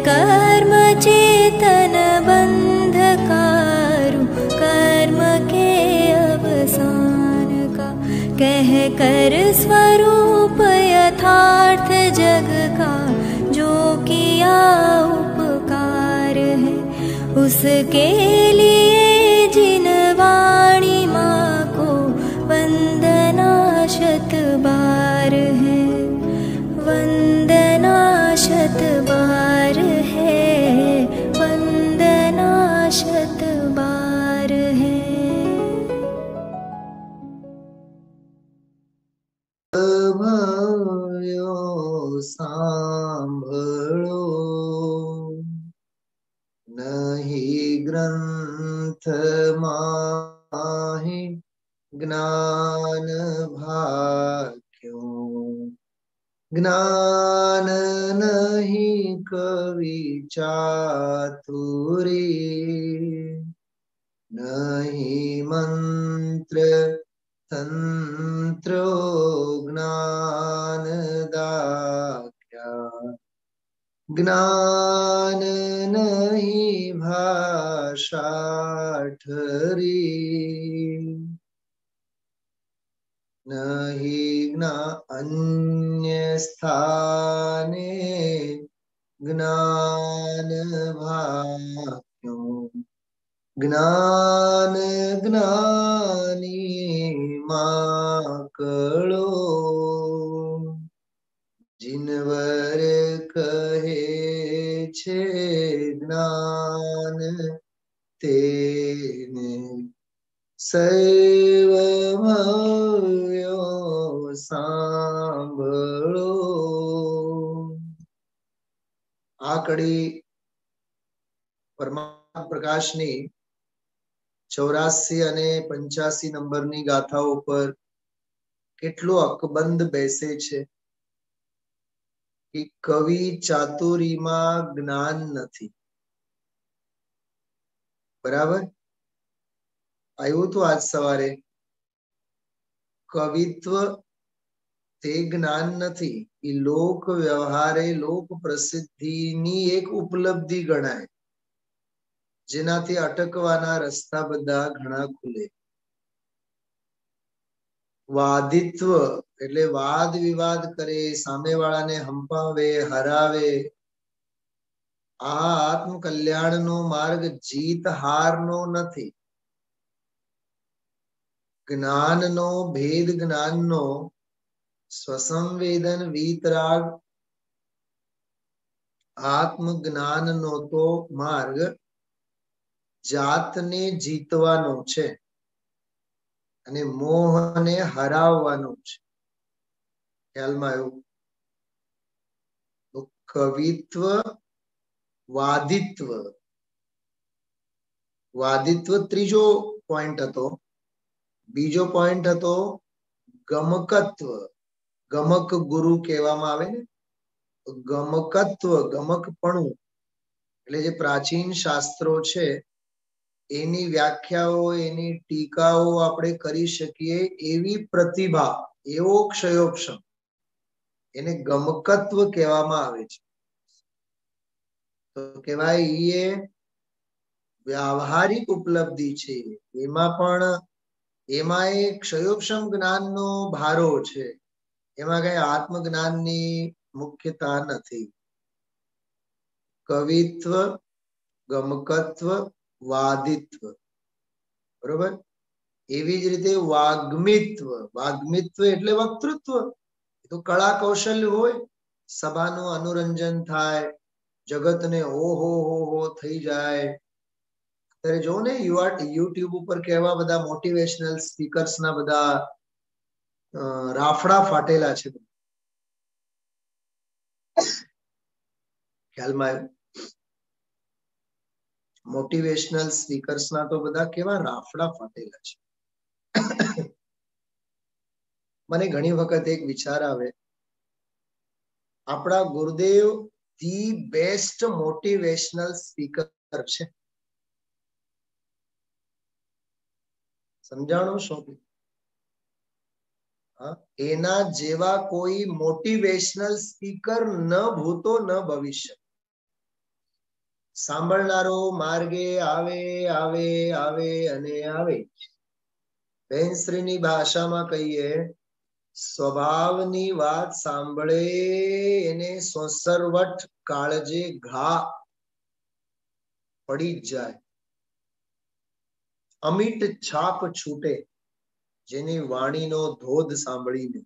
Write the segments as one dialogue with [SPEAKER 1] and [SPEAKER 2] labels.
[SPEAKER 1] कर्म चेतन बंधकारु कर्म के अवसान का, कह कर स्वरूप यथार्थ जग का जो किया उपकार है, उसके लिए जिन वाणी माँ को वंदना शत बार है, वंदना शत बार है, वंदना शत बार है।
[SPEAKER 2] सांभळो नहीं ग्रंथ माहि ज्ञान भाक्यों, ज्ञान नहीं कवि चातुरी, नहीं मंत्र तंत्रो ज्ञान दाख्या, ज्ञान नहीं भाषा ठरी, नहीं अन्य स्थाने ज्ञान भाक्यों, ज्ञान ज्ञानी माकड़ो, जिनवर कहे छे ज्ञान तेने सर्वमयो सांभळो। आ कड़ी परमात्मा प्रकाशनी 84 અને 85 નંબરની ગાથાઓ પર કેટલો અકબંધ બેસે છે કે કવિ ચાતુરીમાં જ્ઞાન નથી। બરાબર આવ્યું તો આજ સવારે કવિત્વ તે જ્ઞાન નથી, એ લોક વ્યવહારે લોક પ્રસિદ્ધિની એક ઉપલબ્ધિ ગણાય, જેનાથી અટકવાના રસ્તા બધા ઘણા ખુલે। વાદિત્વ એટલે વાદ વિવાદ કરે, સામેવાળાને હંપાવે, હરાવે, આ આત્મ કલ્યાણનો માર્ગ જીત હારનો નથી। જ્ઞાનનો ભેદ, જ્ઞાનનો સ્વસંવેદન વીતરાગ, આત્મ જ્ઞાનનો તો માર્ગ જાતને જીતવાનો છે અને મોહને હરાવવાનો છે। ખ્યાલમાં આવ્યું? તો કવિત્વ વાદિત્વ, વાદિત્વ ત્રીજો પોઈન્ટ હતો। બીજો પોઈન્ટ હતો ગમકત્વ, ગમક ગુરુ કહેવામાં આવે ને, ગમકત્વ ગમકપણું એટલે જે પ્રાચીન શાસ્ત્રો છે એની વ્યાખ્યાઓ, એની ટીકાઓ આપણે કરી શકીએ એવી પ્રતિભા, એવો ક્ષયોક્ષમ, એને ગમકત્વ કહેવામાં આવે છે। તો કહેવાય એ વ્યાવહારિક ઉપલબ્ધિ છે, એમાં પણ એમાં એ ક્ષયોક્ષમ જ્ઞાનનો ભારો છે, એમાં કઈ આત્મજ્ઞાનની મુખ્યતા નથી। કવિત્વ, ગમકત્વ, વાદિત્વ, બરોબર। એવી જ રીતે વાગ્મિત્વ, વાગ્મિત્વ એટલે વક્તૃત્વ, તો કળા કૌશલ્ય હોય, સભાનું અનુરંજન થાય, જગતને ઓહો હો થઈ જાય। ત્યારે જો ને યુટ્યુબ ઉપર કેવા બધા મોટિવેશનલ સ્પીકર્સ ના બધા રાફડા ફાટેલા છે। ખ્યાલમાં આવ્યું? મોટિવેશનલ સ્પીકર્સ ના તો બધા કેવા રાફડા ફાટેલા છે। મને ઘણી વખત એક વિચાર આવે, આપણા ગુરુદેવ ધી બેસ્ટ મોટિવેશનલ સ્પીકર છે। સમજાણો શું? એના જેવા કોઈ મોટિવેશનલ સ્પીકર ન ભૂતો ન ભવિષ્ય। સાંભળનારો માર્ગે આવે આવે આવે અને આવે. બેનશ્રીની ભાષામાં કહીએ, સ્વભાવની વાત સાંભળે એને સોસરવટ કાળજે ઘા પડી જ જાય. અમિટ છાપ છૂટે જેની વાણીનો ધોધ સાંભળીને.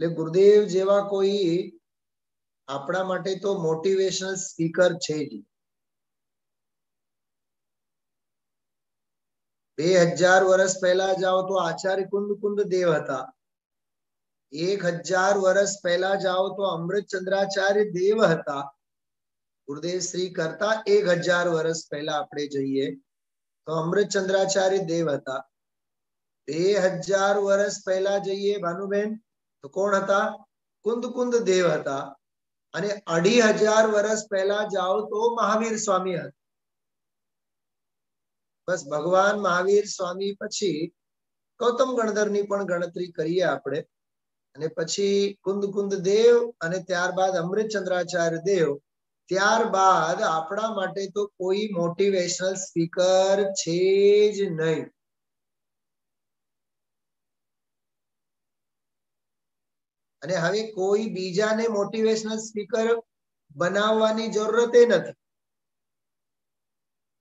[SPEAKER 2] એટલે ગુરુદેવ જેવા કોઈ આપણા માટે તો મોટિવેશનલ સ્પીકર છે જ. 2000 વર્ષ પહેલા જાઓ તો આચાર્ય કુંદ દેવ હતા. 1000 વર્ષ પહેલા જાઓ તો અમૃતચંદ્રાચાર્ય દેવ હતા. ગુરુદેવ શ્રી કરતા 1000 વર્ષ પહેલા આપણે જઈએ તો અમૃતચંદ્રાચાર્ય દેવ હતા. 2000 વર્ષ પહેલા જઈએ ભાનુબેન તો કોણ હતા? કુંદ દેવ હતા. અને 2500 વર્ષ પહેલા જાઓ તો મહાવીર સ્વામી હતા. બસ ભગવાન મહાવીર સ્વામી પછી ગૌતમ ગણધરની પણ ગણતરી કરીએ આપણે. અને પછી કુંદ દેવ અને ત્યારબાદ અમૃતચંદ્રાચાર્ય દેવ. ત્યારબાદ આપણા માટે તો કોઈ મોટિવેશનલ સ્પીકર છે જ નહીં. અને હવે કોઈ બીજાને મોટિવેશનલ સ્પીકર બનાવવાની જરૂરત નથી.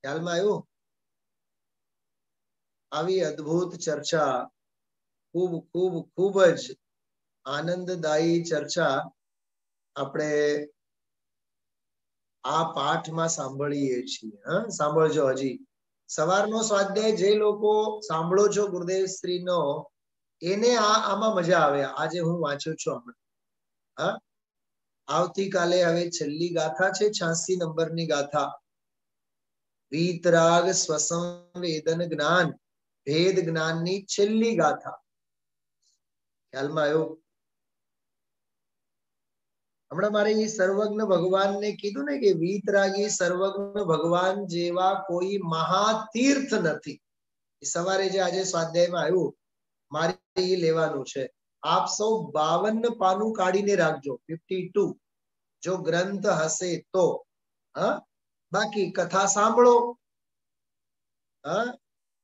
[SPEAKER 2] ખ્યાલમાં આવ્યું? આવી અદ્ભુત ચર્ચા, ખૂબ ખૂબ ખૂબ જ આનંદદાયી ચર્ચા આપણે આ પાઠમાં સાંભળીએ છીએ. સાંભળજો. હજી સવારનો સ્વાધ્યાય જે લોકો સાંભળો છો ગુરુદેવ શ્રીનો, એને આમાં મજા આવે. આજે હું વાંચું છું હમણાં. આવતીકાલે હવે છેલ્લી ગાથા છે, 86 નંબરની ગાથા. વીતરાગ સ્વસંવેદન જ્ઞાન ભેદ જ્ઞાનની છેલ્લી ગાથા. ખ્યાલમાં આવ્યો? હમણાં મારે એ સર્વજ્ઞ ભગવાનને કીધું ને કે વીતરાગી સર્વજ્ઞ ભગવાન જેવા કોઈ મહાતીર્થ નથી. સવારે જે આજે સ્વાધ્યાયમાં આવ્યું, મારે એ લેવાનું છે. આપ સૌ 52 પાનું કાઢીને રાખજો. 52 જો ગ્રંથ હશે તો. બાકી કથા સાંભળો.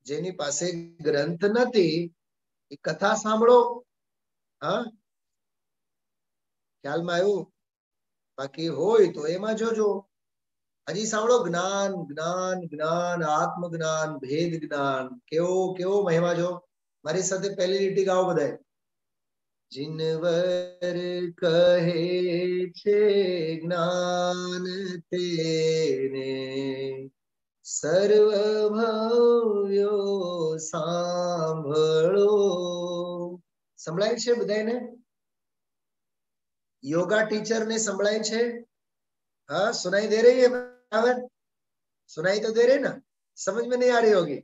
[SPEAKER 2] જેની પાસે ગ્રંથ નથી એ કથા સાંભળો. ખ્યાલમાં આવ્યું? બાકી હોય તો એમાં જોજો. હજી સાંભળો. જ્ઞાન જ્ઞાન જ્ઞાન આત્મજ્ઞાન ભેદ જ્ઞાન. કેવો કેવો મહિમા જો. મારી સાથે પહેલી લીટી ગાઓ બધાય. જીનવર કહે છે જ્ઞાન તેને સર્વ ભવ્યો સાંભળો. સંભળાય છે બધાને? योगा टीचर ने संभळाई छे? हाँ, सुनाई दे रही है बराबर? सुनाई तो दे रही ना? समझ में नहीं आ रही होगी?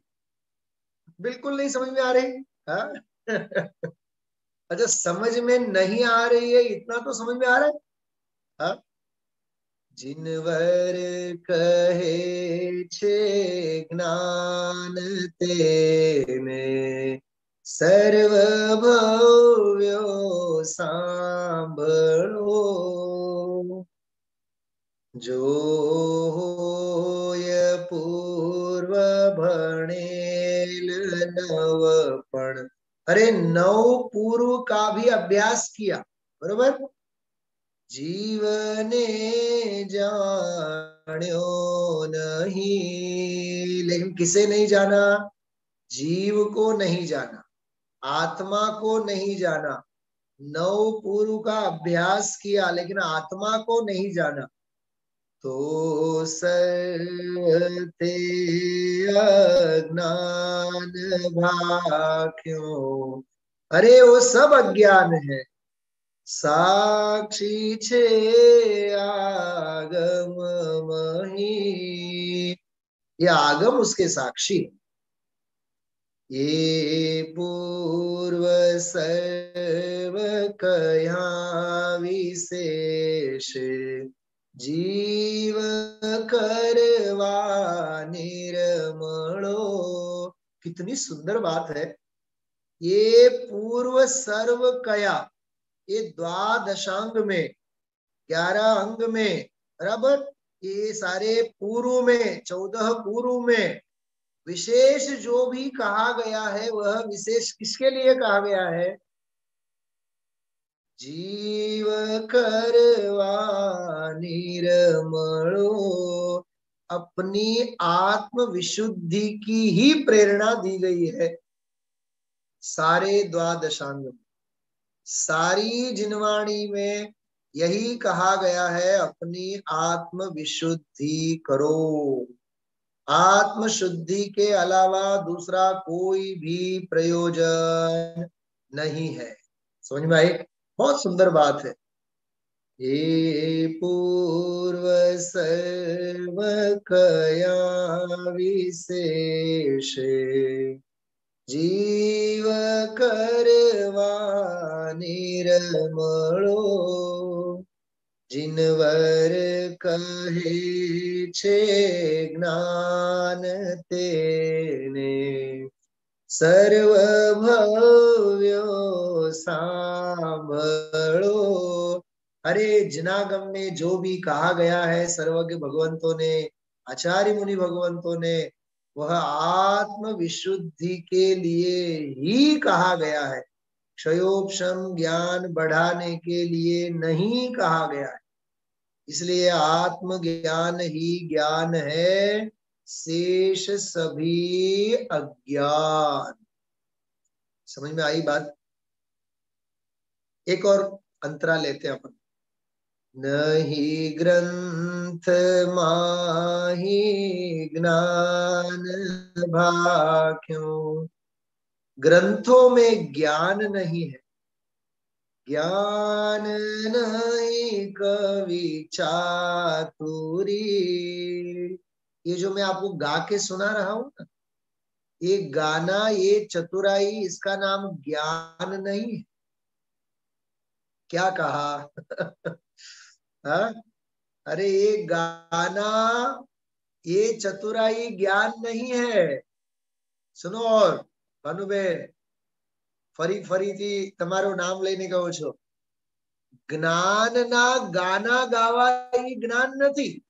[SPEAKER 2] बिल्कुल नहीं समझ में आ रही? हाँ? अच्छा, समझ में नहीं आ रही है इतना तो समझ में आ रहा है? हाँ? जिनवर कहे छे ज्ञान तेने सर्व भव्यो सांभळो. जो होय पूर्व भणेल नवपण. अरे 9 पूर्व का भी अभ्यास किया, बरोबर? जीवने जान्यो नहीं, लेकिन किसे नहीं जाना? जीव को नहीं जाना, आत्मा को नहीं जाना. 9 पूर्व का अभ्यास किया लेकिन आत्मा को नहीं जाना. तो सर्वते अज्ञान भाक्यों. अरे वो सब अज्ञान है. साक्षी छे आगम मही. ये आगम उसके साक्षी. ये पूर्व सर्व कया विशेष जीव करवा निर्मलो. कितनी सुंदर बात है. ये पूर्व सर्व कया, ये द्वादशांग में 11 अंग में, बराबर ये सारे पूर्व में 14 पूर्व में विशेष जो भी कहा गया है वह विशेष किसके लिए कहा गया है? जीव करवा निर्मलो, अपनी आत्म विशुद्धि की ही प्रेरणा दी गई है। सारे द्वादशांग में, सारी जिनवाणी में यही कहा गया है, अपनी आत्म विशुद्धि करो। आत्म शुद्धि के अलावा दूसरा कोई भी प्रयोजन नहीं है। समझ में आई? बहुत सुंदर बात है। ये पूर्व सर्व कया विशेषे, जीव करवा निर्मलो, जिनवर कहे छे ज्ञान तेने, सर्वभव्यो सांभळो। अरे जिनागम में जो भी कहा गया है सर्वज्ञ भगवंतों ने, आचार्य मुनि भगवंतों ने, वह आत्म विशुद्धि के लिए ही कहा गया है, क्षयोपशम ज्ञान बढ़ाने के लिए नहीं कहा गया है। इसलिए आत्म ज्ञान ही ज्ञान है, शेष सभी अज्ञान। समझ में आई बात? एक और अंतरा लेते हैं अपन। नहीं ग्रंथ माही ज्ञान भाख्यों, ग्रंथों में ज्ञान नहीं है, ज्ञान नहीं कवि चातुरी। ये जो मैं आपको गा के सुना रहा हूं ना, ये गाना, ये चतुराई, इसका नाम ज्ञान नहीं है। क्या कहा? हाँ? अरे ये गाना, ये चतुराई ज्ञान नहीं है। सुनो, और भानुबेन ફરીથી તમારું નામ લઈને કહો છો, જ્ઞાનના ગાના ગાવા એ જ્ઞાન નથી,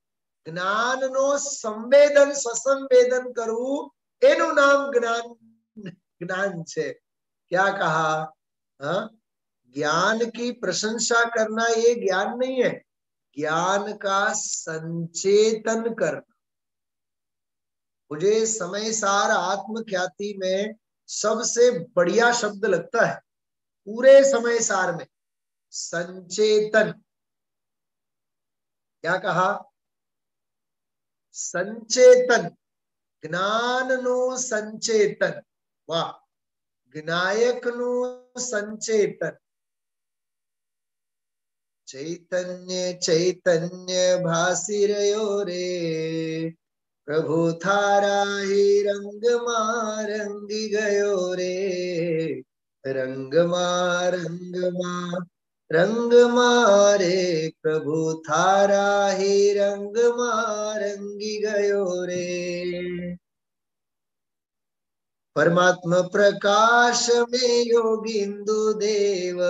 [SPEAKER 2] જ્ઞાનનો સંવેદન સસંવેદન કરવું એનું નામ જ્ઞાન છે। क्या कहा? हाँ? ज्ञान की प्रशंसा करना ये ज्ञान नहीं है, ज्ञान का संचेतन करना। मुझे समय सार आत्म ख्याति में सबसे बढ़िया शब्द लगता है पूरे समय सार में, संचेतन। क्या कहा? संचेतन, ज्ञान नु संचेतन। वाह, ज्ञायक नु संचेतन। चैतन्य चैतन्य भासी रह्यो रे, प्रभु थारा ही रंग मां रंगी गयो रे, रंग मारे प्रभु थारा ही रंग मां रंगी गयो रे। परमात्मा प्रकाश में योगिंदु देव,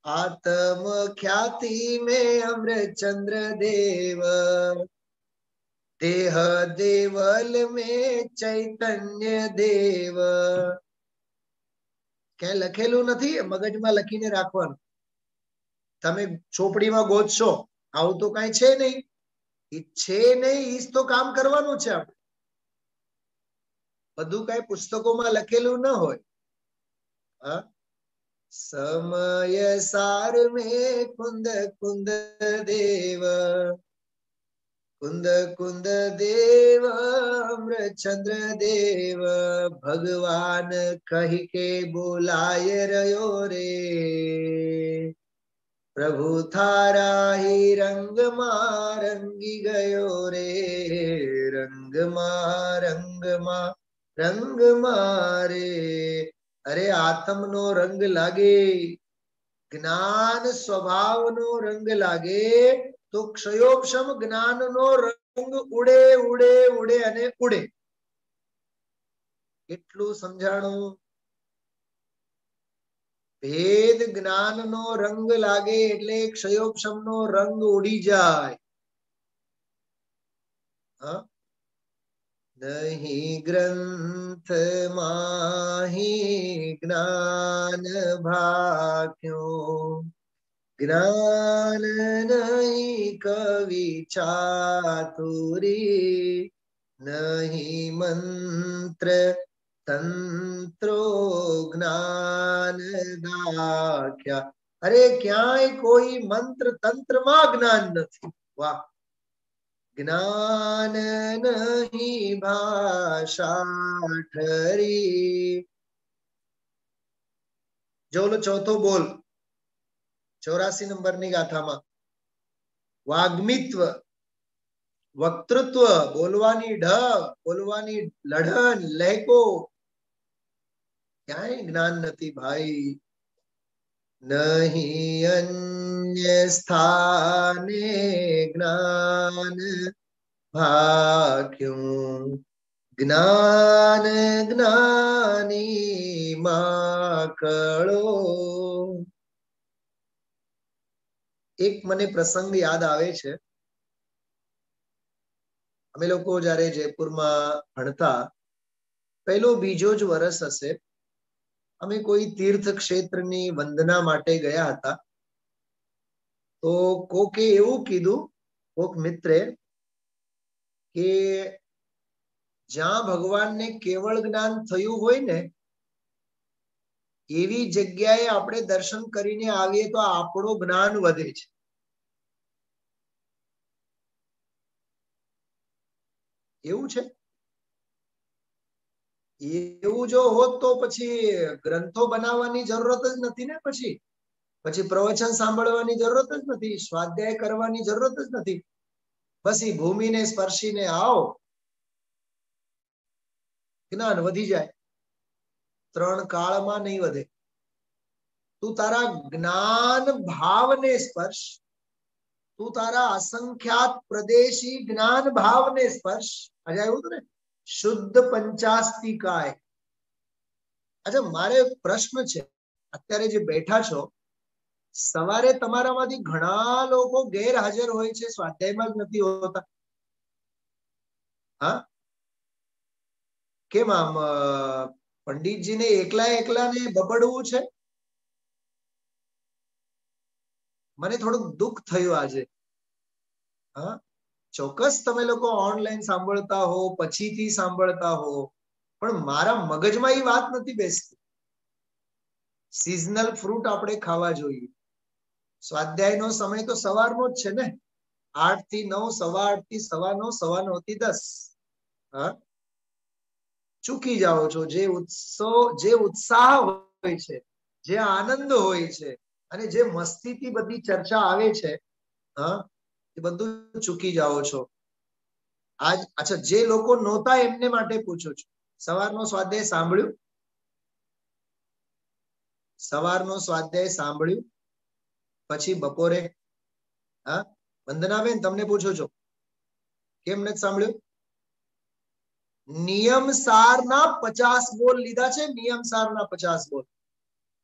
[SPEAKER 2] आत्म ख्याति में अमृत चंद्र देव, देह देवल में चैतन्य देव। क्या लखेलू नहीं, मगज में लखीने राखवानुं। तमे ચોપડીમાં ગોતશો, આવું તો કાંઈ છે નહીં, ઈ છે નહીં, ઈ જ તો કામ કરવાનું છે આપણે। બધું કાંઈ પુસ્તકોમાં લખેલું ન હોય। હા? समय सार में कुंद कुंद देव, कुंद कुंद देव अमृत चंद्र देव, भगवान कही के बोलाय रह्यो रे, प्रभु थारा ही रंग मां रंगी गयो रे, रंग मारे। अरे आत्म नो रंग लागे, ज्ञान स्वभाव नो रंग लागे, तो क्षयोपशम ज्ञान नो रंग उड़े उड़े उड़े अने उड़े। એટલું સમજાણું? भेद ज्ञान नो रंग लागे એટલે क्षयोपशम नो रंग उड़ी जाए। हाँ, नहीं ग्रंथ माही ज्ञान भाक्यों, ज्ञान नहीं कवि चातुरी, नहीं मंत्र तंत्रो ज्ञान दाख्या। अरे ક્યાંય કોઈ મંત્ર તંત્રમાં જ્ઞાન નથી. વાહ. જ્ઞાન નહીં ભાષા ઠરી. જો ઓલો ચોથો બોલ 84 નંબરની ગાથામાં વાગ્મિત્વ, વક્તૃત્વ, બોલવાની ઢબ, બોલવાની લઢન, લહેકો, ક્યાંય જ્ઞાન નથી ભાઈ. નહીં અન્ય સ્થાને જ્ઞાન ભાક્યું, જ્ઞાન જ્ઞાની માકળો. એક મને પ્રસંગ યાદ આવે છે. અમે લોકો જ્યારે જયપુરમાં ભણતા, પહેલો બીજો જ વર્ષ હશે, અમે કોઈ તીર્થ ક્ષેત્રની વંદના માટે ગયા હતા. તો કોકે એવું કીધું, કોક મિત્રે, કે જ્યાં ભગવાનને કેવળ જ્ઞાન થયું હોય ને એવી જગ્યાએ આપણે દર્શન કરીને આવીએ તો આપણું જ્ઞાન વધે છે. એવું છે. એવું જો હોત તો પછી ગ્રંથો બનાવવાની જરૂરત જ નથી ને. પછી પ્રવચન સાંભળવાની જરૂરત જ નથી, સ્વાધ્યાય કરવાની જરૂરત જ નથી. બસ એ ભૂમિને સ્પર્શીને આવો, જ્ઞાન વધી જાય. 3 કાળમાં નહીં વધે. તું તારા જ્ઞાન ભાવને સ્પર્શ, તું તારા અસંખ્યાત પ્રદેશી જ્ઞાન ભાવને સ્પર્શ. આજે આવ્યું હતું ને શુદ્ધ પંચાસ્તિકાય. અચ્છા, મારે પ્રશ્ન છે, અત્યારે જે બેઠા છો, સવારે તમારામાંથી ઘણા લોકો ગેરહાજર હોય છે, સ્વાધ્યાયમાં જ નથી હોતા. હા, કેમ આમ પંડિતજીને એકલાને બબડવું છે? મને થોડુંક દુઃખ થયું આજે. હા, ચોક્કસ તમે લોકો ઓનલાઈન સાંભળતા હો, પછીથી સાંભળતા હો, પણ મારા મગજમાં એ વાત નથી બેસતી. સિઝનલ ફ્રૂટ આપણે ખાવા જોઈએ. સ્વાધ્યાયનો સમય તો સવારનો જ છે ને, 8 થી 9, 8:15 થી 9:15, 9:15 થી 10. હા, ચૂકી જાઓ છો. જે ઉત્સાહ હોય છે, જે આનંદ હોય છે, અને જે મસ્તીથી બધી ચર્ચા આવે છે, હા, એ બધું ચૂકી જાઓ છો. અચ્છા, જે લોકો નહોતા એમને માટે પૂછું છું, સવારનો સ્વાધ્યાય સાંભળ્યું? સવારનો સ્વાધ્યાય સાંભળ્યું? પછી બપોરે? હા, વંદનાબેન તમને પૂછું છું, કેમ નથી સાંભળ્યું? નિયમ સારના 50 બોલ લીધા છે. નિયમ સારના 50 બોલ.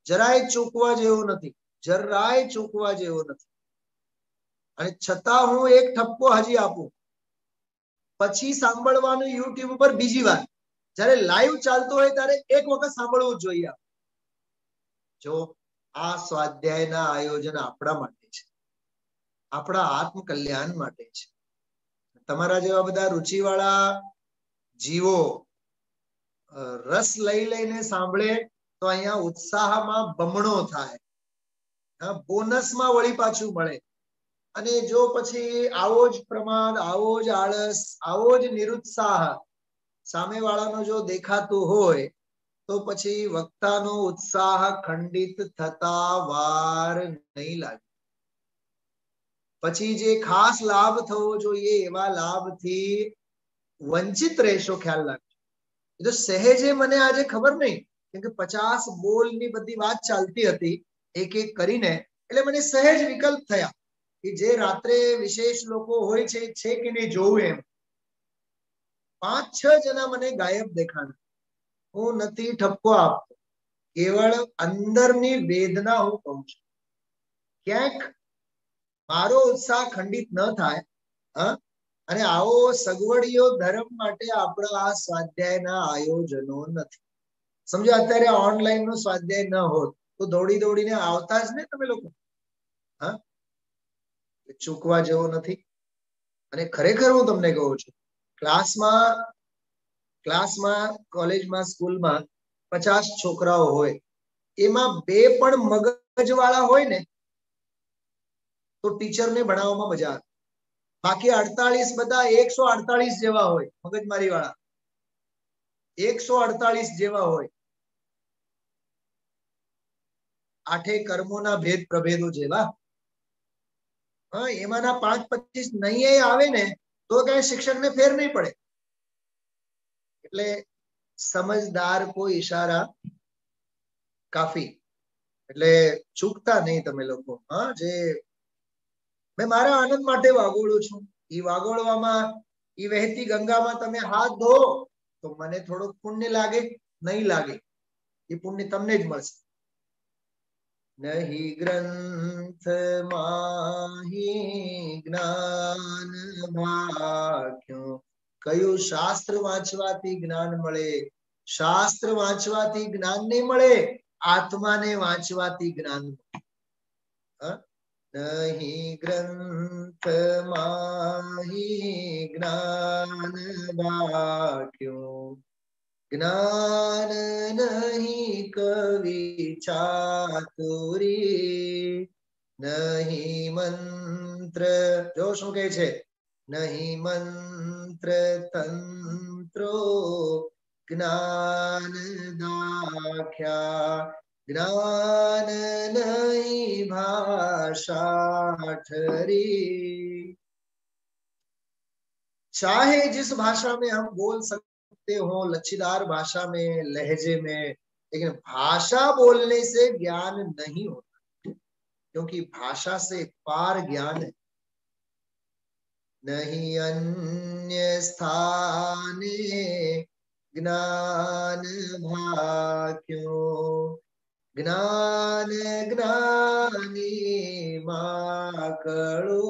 [SPEAKER 2] જરાય ચૂકવા જેવું નથી, જરાય ચૂકવા જેવું નથી. અને છતાં હું એક ઠપકો હજી આપું, પછી સાંભળવાનું યુટ્યુબ ઉપર બીજી વાર. જ્યારે લાઈવ ચાલતો હોય ત્યારે એક વખત સાંભળવું જોઈએ. જો આ સ્વાધ્યાયના આયોજન આપણા માટે છે, આપણા આત્મ કલ્યાણ માટે છે. તમારા જેવા બધા રુચિવાળા જીવો રસ લઈને સાંભળે તો અહીંયા ઉત્સાહમાં બમણો થાય, બોનસમાં વળી પાછું મળે. અને જો પછી આવો જ પ્રમાદ, આવો જ આળસ, આવો જ નિરુત્સાહ સામેવાળાનો જો દેખાતું હોય તો પછી વક્તાનો ઉત્સાહ ખંડિત થતા વાર નહીં લાગે. પછી જે ખાસ લાભ થવો જોઈએ એવા લાભથી વંચિત રહેશો. ખ્યાલ રાખજો. એ તો સહેજે મને આજે ખબર નહીં, કેમ કે 50 બોલની બધી વાત ચાલતી હતી એક એક કરીને, એટલે મને સહેજ વિકલ્પ થયા કે જે રાત્રે વિશેષ લોકો હોય છે કે નહીં જોવું એમ. 5-6 જણા મને ગાયબ દેખાણા. હું નથી ઠપકો આપતો, કેવળ અંદરની વેદના હું કહું છું. ક્યાંક મારો ઉત્સાહ ખંડિત ન થાય, અને આવો સગવડિયો ધર્મ માટે આપણા આ સ્વાધ્યાયના આયોજનો નથી. સમજો અત્યારે ઓનલાઈન નો સ્વાધ્યાય ન હોત તો દોડી દોડીને આવતા જ ને તમે લોકો. હા, ચૂકવા જેવો નથી. અને ખરેખર હું તમને કહું છું, ક્લાસમાં કોલેજમાં સ્કૂલમાં 50 છોકરાઓ હોય, એમાં 2 પણ મગજ વાળા હોય ને તો ટીચરને ભણાવવામાં મજા આવે. બાકી 48 બધા 148 જેવા હોય, મગજમારી વાળા 148 જેવા હોય. 8 કર્મોના ભેદ પ્રભેદો જેવા. હા, એમાંના 5-25 નહીં આવે ને તો કઈ શિક્ષકને ફેર નહીં પડે. એટલે સમજદાર કો ઈશારા કાફી. એટલે ચૂકતા નહીં તમે લોકો. હા, જે મેં મારા આનંદ માટે વાગોળું છું. એ વાગોળવામાં, એ વહેતી ગંગામાં તમે હાથ ધો તો મને થોડુંક પુણ્ય લાગે, નહીં લાગે એ પુણ્ય તમને જ મળશે. નહીં ગ્રંથ માહી જ્ઞાન ભાગ્યો. કયું શાસ્ત્ર વાંચવાથી જ્ઞાન મળે? શાસ્ત્ર વાંચવાથી જ્ઞાન નહીં મળે, આત્માને વાંચવાથી જ્ઞાન મળે. નહીં ગ્રંથ માહી જ્ઞાન ભાગ્યો. જ્ઞાન નહીં કવિ ચાતુરી. નહીં મંત્ર, જો શું કહે છે, નહીં મંત્ર તંત્રો જ્ઞાન દાખ્યા. ज्ञान नहीं भाषा ठहरी. चाहे जिस भाषा में हम बोल सकते हो, लचीदार भाषा में, लहजे में, लेकिन भाषा बोलने से ज्ञान नहीं होता, क्योंकि भाषा से पार ज्ञान है. नहीं अन्य स्थाने ज्ञान भाक्यो. ज्ञान ज्ञानी माकड़ो.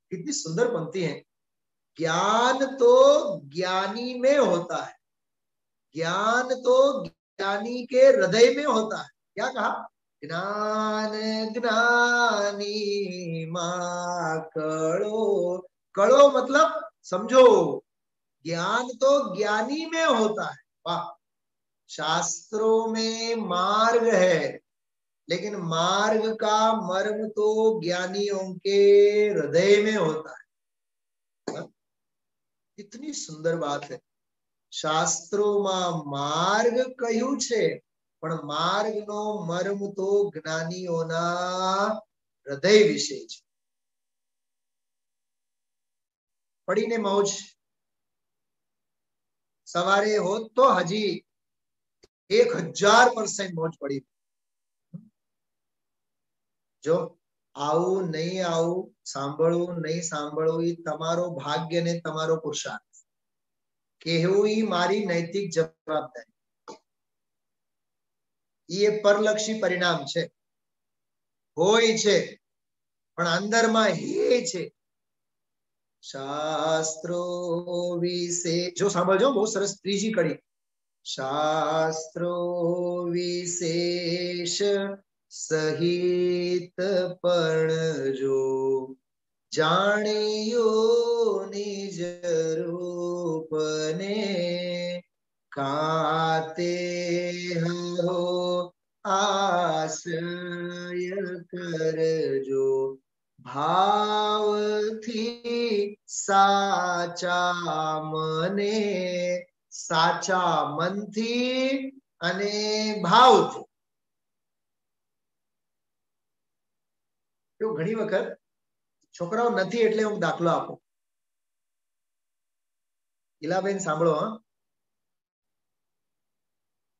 [SPEAKER 2] कितनी सुंदर पंक्ति है. ज्ञान तो ज्ञानी में होता है, ज्ञान तो ज्ञानी के हृदय में होता है. क्या कहा? ज्ञान ज्ञानी माकड़ो. कड़ो मतलब समझो, ज्ञान तो ज्ञानी में होता है. वाह, शास्त्रों में मार्ग है, लेकिन मार्ग का मर्म तो ज्ञानियों के हृदय में होता है. इतनी सुंदर बात है. શાસ્ત્રોમાં માર્ગ કયું છે, પણ માર્ગનો મર્મ તો જ્ઞાનીઓના હૃદય વિશે છે. પડીને મોજ. સવારે હોત તો હજી 1000% મોજ પડી. જો આવું નહીં આવું, સાંભળવું નહીં સાંભળવું, એ તમારો ભાગ્ય ને તમારો પુરુષાર્થ. કહેવું એ મારી નૈતિક જવાબદારી. એ પરલક્ષી પરિણામ છે, હોય છે, પણ અંદરમાં હે છે. શાસ્ત્રો વિશે જો સાંભળજો, બહુ સરસ ત્રીજી કડી. શાસ્ત્રો વિશેષ સહિત પણ જો જાણ્યો નિજ રૂપને કાતે હરો આશ્રય કરજો. ભાવથી સાચા મને, સાચા મનથી અને ભાવથી. ઘણી વખત છોકરાઓ નથી એટલે હું દાખલો આપું. ઈલાબેન સાંભળો.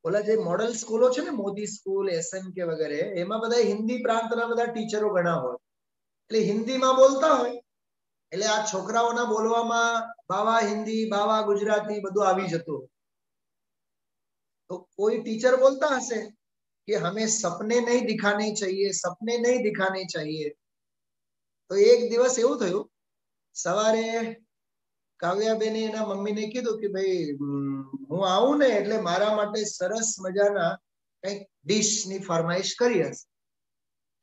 [SPEAKER 2] ઓલા જે મોડલ સ્કૂલો છે ને, મોદી સ્કૂલ, SNK વગેરે, એમાં બધા હિન્દી પ્રાંતના બધા ટીચરો ઘણા હોય, એટલે હિન્દીમાં બોલતા હોય. એટલે આ છોકરાઓના બોલવામાં બાવા હિન્દી, બાવા ગુજરાતી બધું આવી જતું. તો કોઈ ટીચર બોલતા હશે कि हमें सपने नहीं दिखाने चाहिए, सपने नहीं दिखाने चाहिए. तो एक दिवस એવું થયું, સવારે કાવ્યાબેને એના મમ્મીને કીધું કે ભાઈ હું આવું ને એટલે મારા માટે સરસ મજાના કંઈક ડીશ ની ફરમાઈશ કરી હશે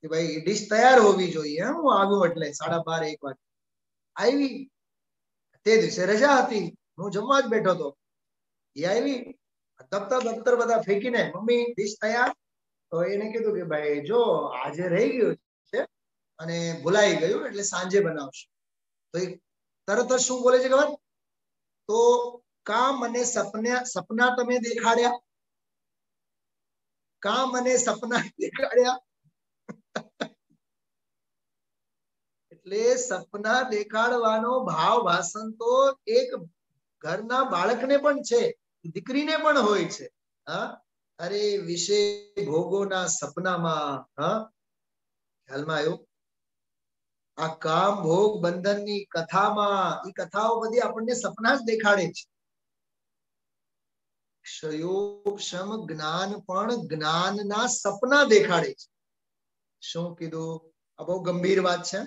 [SPEAKER 2] કે ભાઈ ડીશ તૈયાર હોવી જોઈએ. હું આવ્યો એટલે 12:30-1 વાગે આવી. તે દિવસે રજા હતી, હું જમવા જ બેઠો હતો. એ આવી, દફતર બધા ફેંકીને મમ્મી ડીશ તૈયાર. તો એને કીધું કે ભાઈ જો આજે રહી ગયું છે અને ભૂલાઈ ગયું એટલે સાંજે બનાવશું. તો એ તરત જ શું બોલે છે ખબર? તો કા મને સપના તમે દેખાડ્યા, કા મને સપના દેખાડ્યા. એટલે સપના દેખાડવાનો ભાવ ભાષણ તો એક ઘરના બાળકને પણ છે, દીકરીને પણ હોય છે. હા, અરે વિશે ભોગોના સપનામાં. હા, ખ્યાલમાં આવ્યું? આ કામ ભોગ બંધનની કથામાં એ કથાઓ બધી આપણને સપના જ દેખાડે છે. ક્ષયોક્ષમ જ્ઞાન પણ જ્ઞાનના સપના દેખાડે છે. શું કીધું? આ બહુ ગંભીર વાત છે.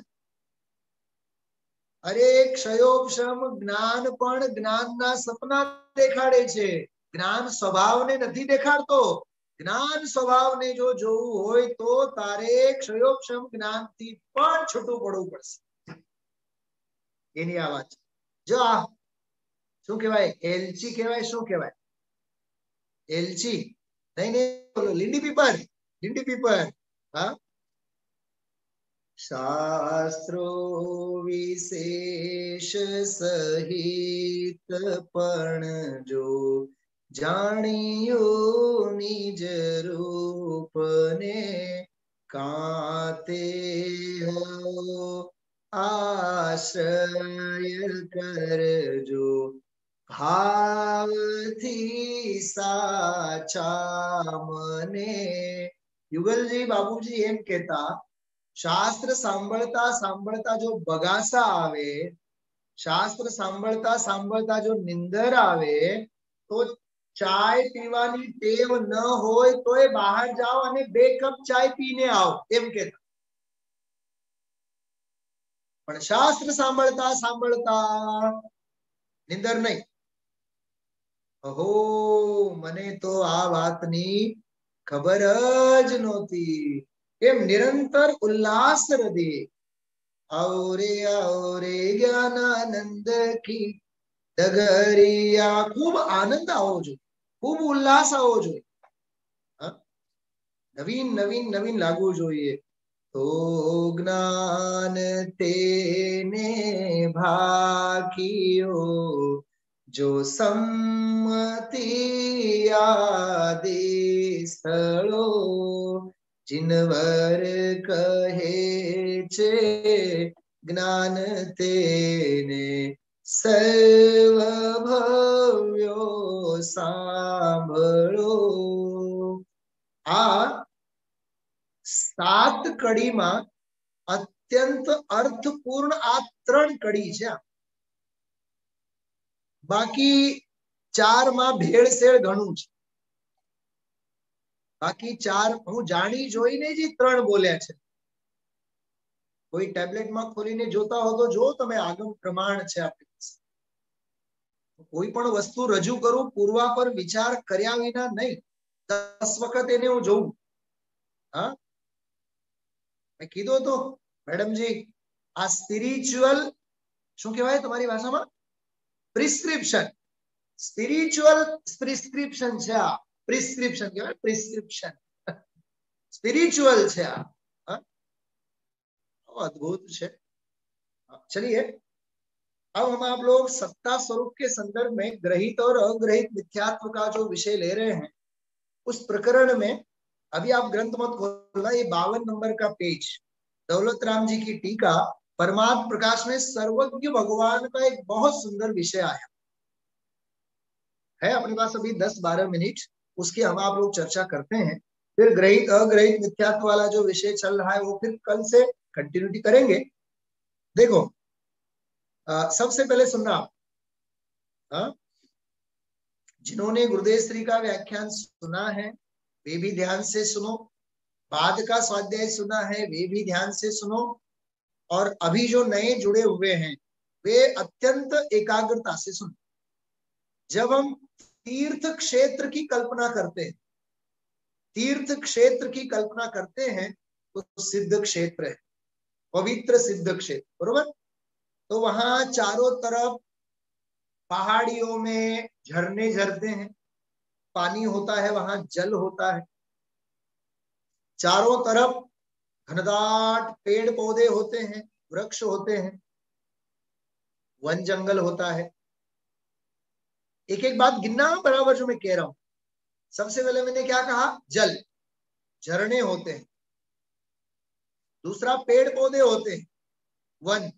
[SPEAKER 2] અરે ક્ષયોક્ષમ જ્ઞાન પણ જ્ઞાનના સપના દેખાડે છે. જ્ઞાન સ્વભાવને નથી દેખાડતો. જ્ઞાન સ્વભાવને જો જોવું હોય તો તારે ક્ષયોક્ષમ જ્ઞાનથી પણ છૂટું પડવું પડશે. એની આ વાત છે. જો આ શું કહેવાય? એલચી કહેવાય? શું કહેવાય? એલચી નહીં, બોલો લીંડી પીપર. લીંડી પીપર. હા, શાસ્ત્રો વિશેષ સહિત પણ જો જાણ્યું નિજ રૂપને કાતે હો આશ્રય કરજો ભાવથી સાચા મને. યુગલજી બાબુજી એમ કહેતા, શાસ્ત્ર સાંભળતા સાંભળતા જો બગાસા આવે, શાસ્ત્ર સાંભળતા સાંભળતા જો નિંદર આવે, તો ચાય પીવાની ટેવ ન હોય તો એ બહાર જાઓ અને 2 કપ ચાય પીને આવો, એમ કહેતા. પણ શાસ્ત્ર સાંભળતા સાંભળતા નિંદર નહીં. અહો, મને તો આ વાતની ખબર જ નહોતી. એમ નિરંતર ઉલ્લાસ હૃદય. આવરે આવરે જ્ઞાનાનંદ કી ડગરિયા. ખૂબ આનંદ આવવો જોઈએ, ખૂબ ઉલ્લાસ આવવો જોઈએ, નવીન નવીન નવીન લાગવું જોઈએ. તો જ્ઞાન તેને ભાકીયો જો સંમતિ આદિ સ્થળો જીનવર કહે છે જ્ઞાન તેને સર્વ ભવ્યો સાંભળો. આ 7 કડીમાં અત્યંત અર્થપૂર્ણ આ 3 કડી છે. બાકી 4 માં ભેળસેળ ઘણું છે. બાકી 4 હું જાણી જોઈને જ 3 બોલ્યા છે. કોઈ ટેબ્લેટમાં ખોલીને જોતા હો તો જો તમે, આગમ પ્રમાણ છે આપણી પાસે. કોઈ પણ વસ્તુ રજૂ કરું પૂર્વા પર વિચાર કર્યા વિના નહીં. 10 વખત એને હું જોઉં. હા, મેં કીધું તો મેડમજી, આ સ્પિરિચ્યુઅલ શું કહેવાય તમારી ભાષામાં? પ્રિસ્ક્રિપ્શન. સ્પિરિચ્યુઅલ પ્રિસ્ક્રિપ્શન છે આ. प्रिस्क्रिप्शन क्या है? प्रिस्क्रिप्शन स्पिरिचुअल છે આ. अद्भुत છે. चलिए अब हम आप लोग सत्ता स्वरूप के संदर्भ में ग्रहित और अग्रहित मिथ्यात्व का जो विषय ले रहे हैं, उस प्रकरण में अभी आप ग्रंथ मत खोलना, ये 52 नंबर का पेज, दौलत राम जी की टीका परमात्म प्रकाश में सर्वज्ञ भगवान का एक बहुत सुंदर विषय आया है. अपने पास अभी 10-12 मिनट, उसकी हम आप लोग चर्चा करते हैं. फिर ग्रहित अग्रहित मिथ्यात्व वाला जो विषय चल रहा है वो फिर कल से कंटिन्यूटी करेंगे. देखो सबसे पहले सुनना, जिन्होंने गुरुदेव श्री का व्याख्यान सुना है वे भी ध्यान से सुनो, बाद का स्वाध्याय सुना है वे भी ध्यान से सुनो, और अभी जो नए जुड़े हुए हैं वे अत्यंत एकाग्रता से सुन। जब हम तीर्थ क्षेत्र की कल्पना करते हैं, तीर्थ क्षेत्र की कल्पना करते हैं तो सिद्ध क्षेत्र है, पवित्र सिद्ध क्षेत्र, बरोबर। तो वहां चारों तरफ पहाड़ियों में झरने झरते हैं, पानी होता है, वहां जल होता है, चारों तरफ घनदाट पेड़ पौधे होते हैं, वृक्ष होते हैं, वन जंगल होता है। एक एक बात गिनना बराबर जो मैं कह रहा हूं। सबसे पहले मैंने क्या कहा? जल, झरने होते हैं। दूसरा पेड़ पौधे होते हैं, वन।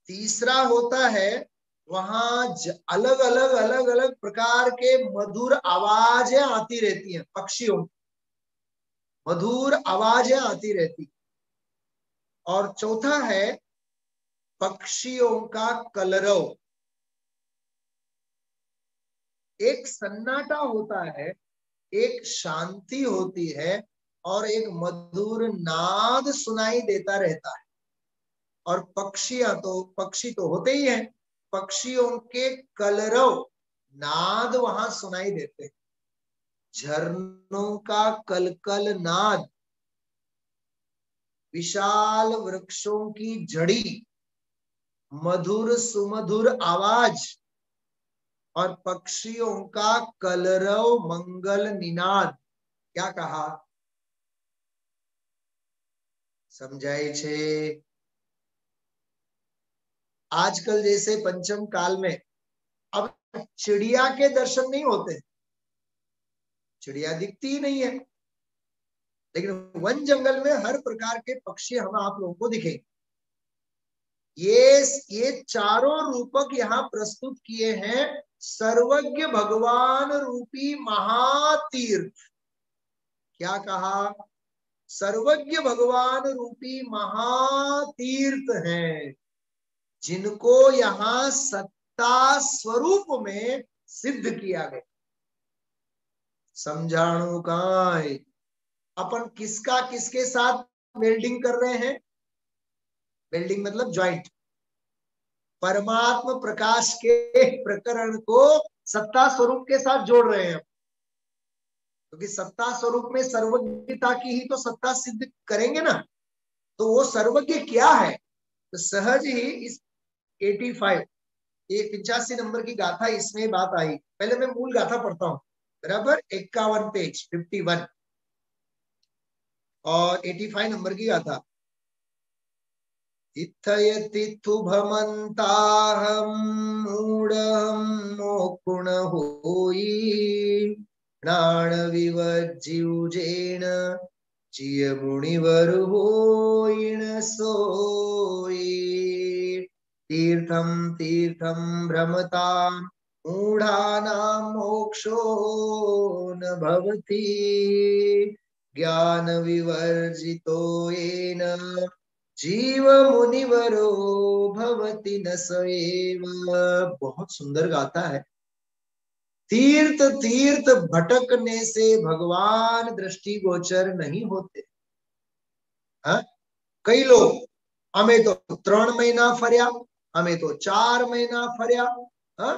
[SPEAKER 2] तीसरा होता है वहां अलग अलग प्रकार के मधुर आवाजें आती रहती हैं, पक्षियों मधुर आवाजें आती रहती। और चौथा है पक्षियों का कलरव। एक सन्नाटा होता है, एक शांति होती है, और एक मधुर नाद सुनाई देता रहता है। और पक्षी तो होते ही हैं, पक्षियों के कलरव, नाद वहां सुनाई देते हैं। झरनों का कलकल नाद, विशाल वृक्षों की झड़ी, मधुर सुमधुर आवाज, और पक्षियों का कलरव मंगल निनाद। क्या कहा? समझाए छे? आजकल जैसे पंचम काल में अब चिड़िया के दर्शन नहीं होते, चिड़िया दिखती ही नहीं है, लेकिन वन जंगल में हर प्रकार के पक्षी हम आप लोगों को दिखेंगे। ये चारों रूपक यहाँ प्रस्तुत किए हैं सर्वज्ञ भगवान रूपी महातीर्थ। क्या कहा? सर्वज्ञ भगवान रूपी महातीर्थ हैं, जिनको यहाँ सत्ता स्वरूप में सिद्ध किया गया। समझाणु काय अपन किसका किसके साथ वेल्डिंग कर रहे हैं? वेल्डिंग मतलब ज्वाइंट। परमात्मा प्रकाश के प्रकरण को सत्ता स्वरूप के साथ जोड़ रहे हैं, क्योंकि सत्ता स्वरूप में सर्वज्ञता की ही तो सत्ता सिद्ध करेंगे ना। तो वो सर्वज्ञ क्या है? तो सहज ही इस 85 नंबर की गाथा, इसमें बात आई। पहले मैं मूल गाथा पढ़ता हूं, बराबर। 51 पेज 51 और 85 नंबर की गाथा। इत्थयतिथुभमन्ताहं मूढं मोकुण होई प्राण विवर्जिउजेन चिय मुनिवर होइण सोई। तीर्थं तीर्थं भ्रमता मूढ़ानां मोक्षो न भवति ज्ञान विवर्जितो येन जीव मुनिवरो भवति न सएव। बहुत सुंदर गाता है। तीर्थ तीर्थ भटकने से भगवान दृष्टिगोचर नहीं होते। हाँ? कई लोग हमें तो 3 महीना फर्या, हमें तो 4 महीना फर्या। हाँ?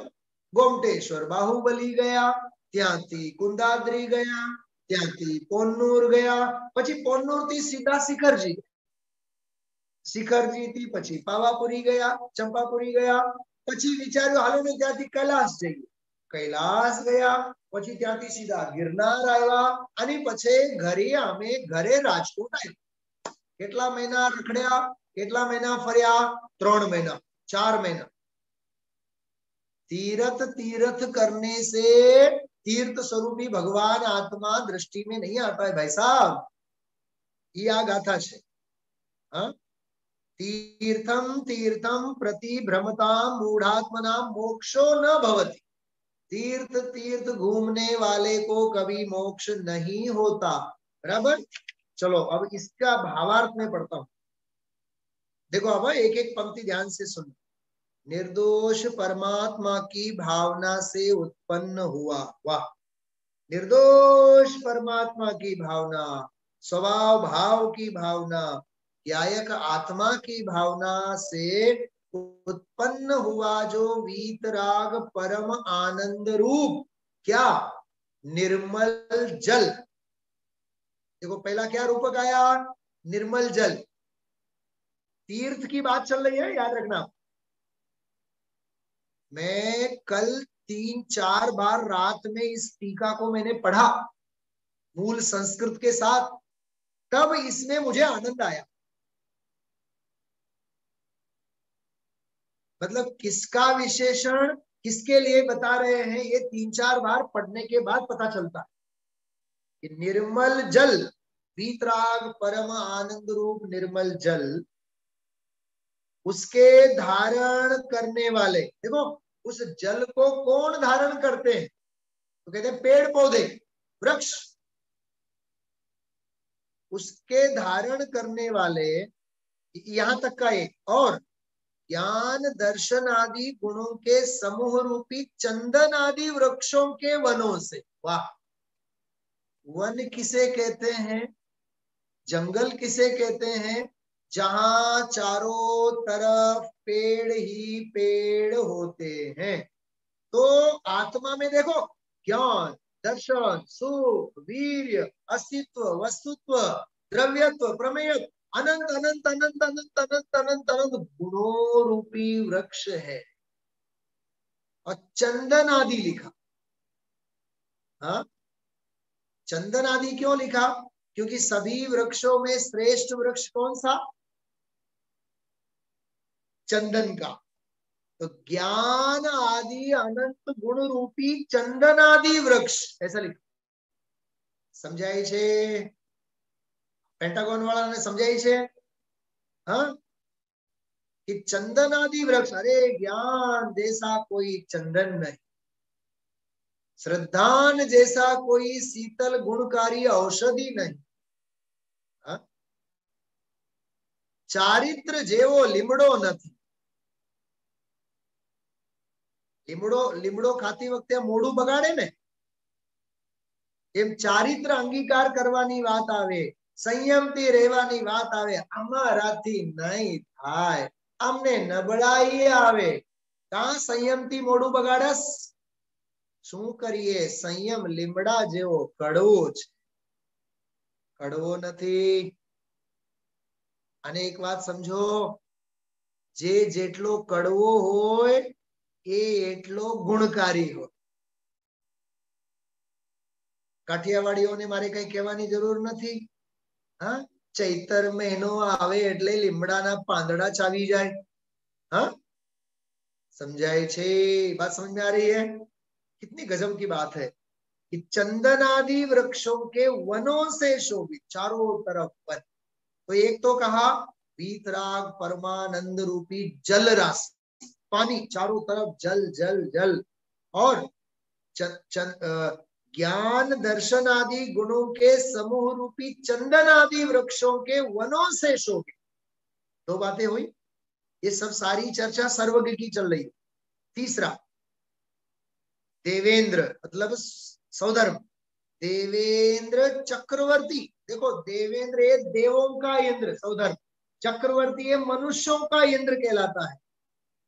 [SPEAKER 2] गोमटेश्वर बाहुबली गया, ત્યાંથી કુંદાદ્રી ગયા, ત્યાંથી પોન્નુર ગયા, પછી પોન્નુર થી સીધા શિખરજી, શિખરજી થી પછી પાવાપુરી ગયા, ચંપાપુરી ગયા, પછી વિચાર્યું હાલો ને ત્યાંથી કૈલાસ જઈએ, કૈલાસ ગયા, પછી ત્યાંથી સીધા ગિરનાર આવ્યા, અને પછી ઘરે રાજકોટ આવ્યા। કેટલા મહિના રખડ્યા? કેટલા મહિના ફર્યા? 3 મહિના 4 મહિના। तीर्थ तीर्थ करने से तीर्थ स्वरूपी भगवान आत्मा दृष्टि में नहीं आता है भाई साहब। ये आ गाथा है। हाँ? तीर्थम तीर्थम प्रति भ्रमता मूढ़ात्मना मोक्षो न भवति। तीर्थ तीर्थ घूमने वाले को कभी मोक्ष नहीं होता। बराबर। चलो अब इसका भावार्थ में पढ़ता हूं। देखो अब एक एक पंक्ति ध्यान से सुनो। निर्दोष परमात्मा की भावना से उत्पन्न हुआ। वाह! निर्दोष परमात्मा की भावना, स्वभाव भाव की भावना, ज्ञायक आत्मा की भावना से उत्पन्न हुआ जो वीतराग परम आनंद रूप क्या निर्मल जल। देखो पहला क्या रूपक आया, निर्मल जल। तीर्थ की बात चल रही है, याद रखना। मैं कल 3-4 बार रात में इस टीका को मैंने पढ़ा मूल संस्कृत के साथ, तब इसमें मुझे आनंद आया। मतलब किसका विशेषण किसके लिए बता रहे हैं, ये 3-4 बार पढ़ने के बाद पता चलता है कि निर्मल जल, वीतराग परम आनंद रूप निर्मल जल, उसके धारण करने वाले, देखो उस जल को कौन धारण करते हैं, तो कहते हैं पेड़ पौधे वृक्ष। उसके धारण करने वाले, यहां तक का एक और, ज्ञान दर्शन आदि गुणों के समूह रूपी चंदन आदि वृक्षों के वनों से। वाह, वन किसे कहते हैं, जंगल किसे कहते हैं, जहां चारों तरफ पेड़ ही पेड़ होते हैं। तो आत्मा में देखो ज्ञान दर्शन सुख वीर्य अस्तित्व वस्तुत्व द्रव्यत्व प्रमेयत्व अनंत अनंत अनंत अनंत अनंत अनंत अनंत गुणों रूपी वृक्ष है। और चंदन आदि लिखा। हाँ, चंदन आदि क्यों लिखा, क्योंकि सभी वृक्षों में श्रेष्ठ वृक्ष कौन सा, चंदन का। तो ज्ञान आदि अनंत गुण रूपी चंदन आदि वृक्ष, ऐसा लिखा। समझाई छे, पेंटागोन वाला ने समझाई छे। हाँ, कि चंदन आदि वृक्ष, अरे ज्ञान जैसा कोई चंदन नहीं, श्रद्धान जैसा कोई शीतल गुणकारी औषधि नहीं, हाँ? चारित्र जेवो લીમડો નથી। લીમડો ખાતી વખતે મોઢું બગાડે ને, એમ ચારિત્ર અંગીકાર કરવાની વાત આવે, સંયમથી રહેવાની વાત આવે, અમારાથી નહીં થાય, અમને નબળાઈ આવે। કા સંયમથી મોઢું બગાડસ, શું કરીએ, સંયમ લીમડા જેવો કડવો છે, કડવો નથી। અને એક વાત સમજો, જે જેટલો કડવો હોય એ એટલો ગુણકારી હોય। કાઠિયાવાડીઓને મારે કઈ કહેવાની જરૂર નથી। हाँ, चैतर महीनो आवे એટલે લીમડાના પાંદડા ચાવી જાય। हाँ, समझाए छे, बात समझ में आ रही है। कितनी गजब की बात है कि चंदन आदि वृक्षों के वनों से शोभित, चारों तरफ वन। तो एक तो कहा वीतराग परमानंद रूपी जल राशि, पानी चारों तरफ जल जल जल, और ज्ञान दर्शन आदि गुणों के समूह रूपी चंदन आदि वृक्षों के वनों से शोभित। दो बातें हुई, ये सब सारी चर्चा सर्वज्ञ की चल रही है। तीसरा, देवेंद्र मतलब सौधर्म, देवेंद्र चक्रवर्ती। देखो देवेंद्र ये देवों का इंद्र सौधर्म, चक्रवर्ती ये मनुष्यों का इंद्र कहलाता है।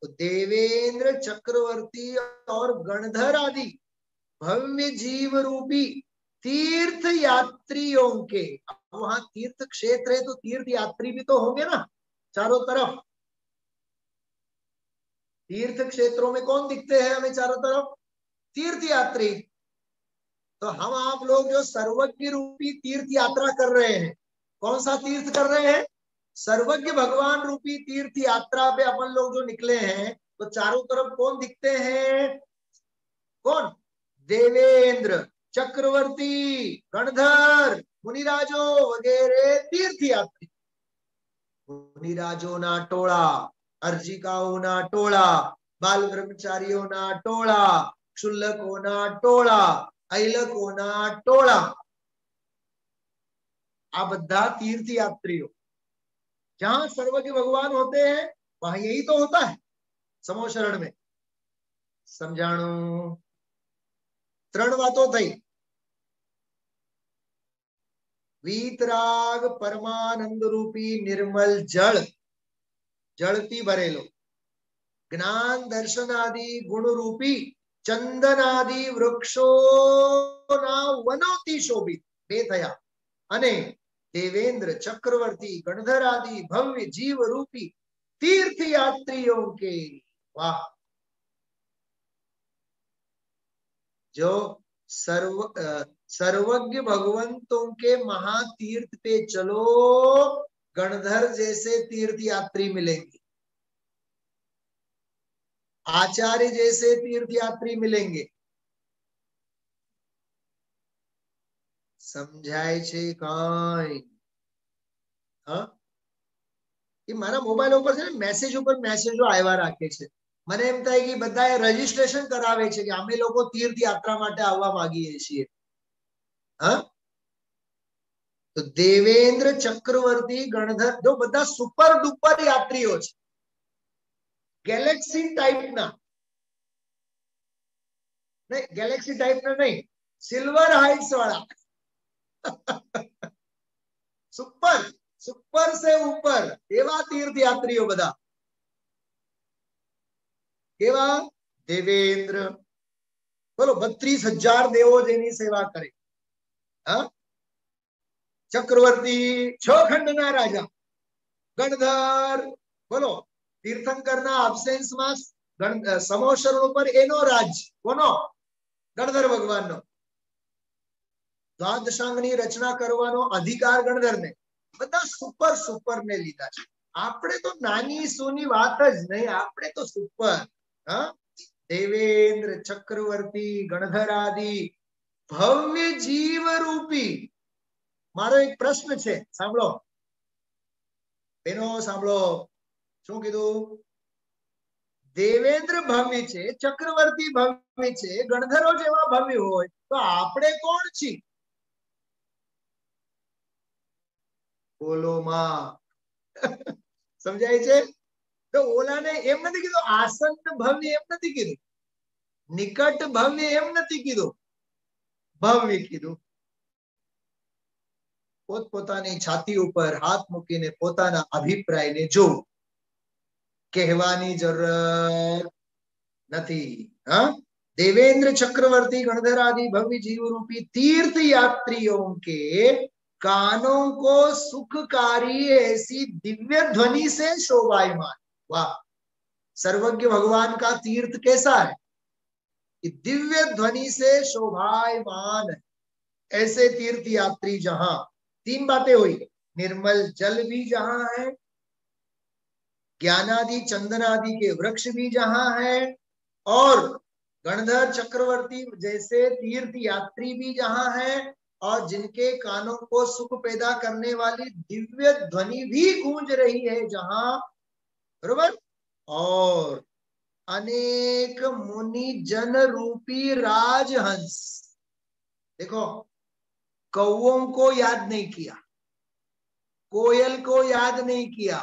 [SPEAKER 2] तो देवेंद्र चक्रवर्ती और गणधर आदि भव्य जीव रूपी तीर्थ यात्रियों के, वहां तीर्थ क्षेत्र है तो तीर्थ यात्री भी तो होंगे ना चारों तरफ। तीर्थ क्षेत्रों में कौन दिखते हैं हमें चारों तरफ, तीर्थ यात्री। तो हम आप लोग जो सर्वज्ञ रूपी तीर्थ यात्रा कर रहे हैं, कौन सा तीर्थ कर रहे हैं, सर्वज्ञ भगवान रूपी तीर्थ यात्रा पे अपन लोग जो निकले हैं, तो चारों तरफ कौन दिखते हैं, कौन, देवेंद्र चक्रवर्ती गणधर मुनिराजो वगैरह तीर्थयात्री। मुनिराजोना टोळा, अर्जिकाओना टोळा, बाल ब्रह्मचारीओना टोळा, क्षुल्लकोना टोळा, ऐलकोना टोळा, आ बधा तीर्थयात्रीओ। जहां सर्वज्ञ भगवान होते हैं वहां यही तो होता है समूह शरण में। समझाणु, त्रण वातो थई, वीतराग परमानंद रूपी निर्मल जल, जलती भरेलो, જ્ઞાન દર્શન આદિ ગુણ રૂપી ચંદન આદિ વૃક્ષો ના વનોથી શોભિત બે થયા અને देवेंद्र चक्रवर्ती गणधर आदि भव्य जीव रूपी तीर्थ यात्रियों के वाह जो सर्वज्ञ भगवंतों के महातीर्थ पे चलो गणधर जैसे तीर्थ यात्री मिलेंगे, आचार्य जैसे तीर्थ यात्री मिलेंगे। समझाय छे काई? हाँ, ये मारा मोबाइल ऊपर से मैसेजो आव्या राखे छे। મને એમ થાય કે બધાએ રજીસ્ટ્રેશન કરાવે છે કે અમે લોકો તીર્થ યાત્રા માટે આવવા માંગીએ છીએ। હા, તો દેવેન્દ્ર ચક્રવર્તી ગણધર જો બધા સુપર ડુપર યાત્રીઓ છે, ગેલેક્સી ટાઈપના નહીં, ગેલેક્સી ટાઈપના નહીં, સિલ્વર હાઇટ્સ વાળા सुपर सुपर से ऊपर एवा तीर्थ यात्रीओ बदा केवा देवेंद्र बोलो 32,000 देवो जेनी सेवा करे। हाँ, चक्रवर्ती 6 खंडना राजा गणधर बोलो तीर्थंकरना अब्सेंस में समोशरणों पर एनो राज कोनो गणधर भगवान नो द्वादशांगनी रचना करवानो अधिकार गणधर ने बता सुपर सुपर ने लीधा छे। आपणे तो नानी सोनी बात ज नहीं, आपणे तो सुपर। हाँ, देवेंद्र चक्रवर्ती गणधर आदि भव्य जीव रूपी। मारो एक प्रश्न छे, सांभळो बेनो सांभळो, शुं कीधुं? देवेंद्र भव्य छे, चक्रवर्ती भव्य छे, गणधरो जेवा भव्य होय तो आपणे कोण छीए? बोलो मां समझाय छे? तो ओला ने एम नथी कीधुं आसन्न भव्य, एम नथी कीधुं निकट भव्य, एम नथी कीधुं भव्य कीधुं। पोतपोतानी छाती ऊपर हाथ मूकीने पोताना अभिप्राय ने जो कहवानी जरूरत नथी। हाँ, देवेंद्र चक्रवर्ती गणधर आदि भव्य जीव रूपी तीर्थ यात्रियों के कानों को सुखकारी ऐसी दिव्य ध्वनि से शोभायमान। वाह, सर्वज्ञ भगवान का तीर्थ कैसा है? दिव्य ध्वनि से शोभायमान ऐसे तीर्थ यात्री जहां 3 बातें हुई, निर्मल जल भी जहां है, ज्ञानादि चंदन आदि के वृक्ष भी जहां है, और गणधर चक्रवर्ती जैसे तीर्थ यात्री भी जहां है, और जिनके कानों को सुख पैदा करने वाली दिव्य ध्वनि भी गूंज रही है जहां, बरोबर। और अनेक मुनि जन रूपी राजहंस, देखो कौओं को याद नहीं किया, कोयल को याद नहीं किया,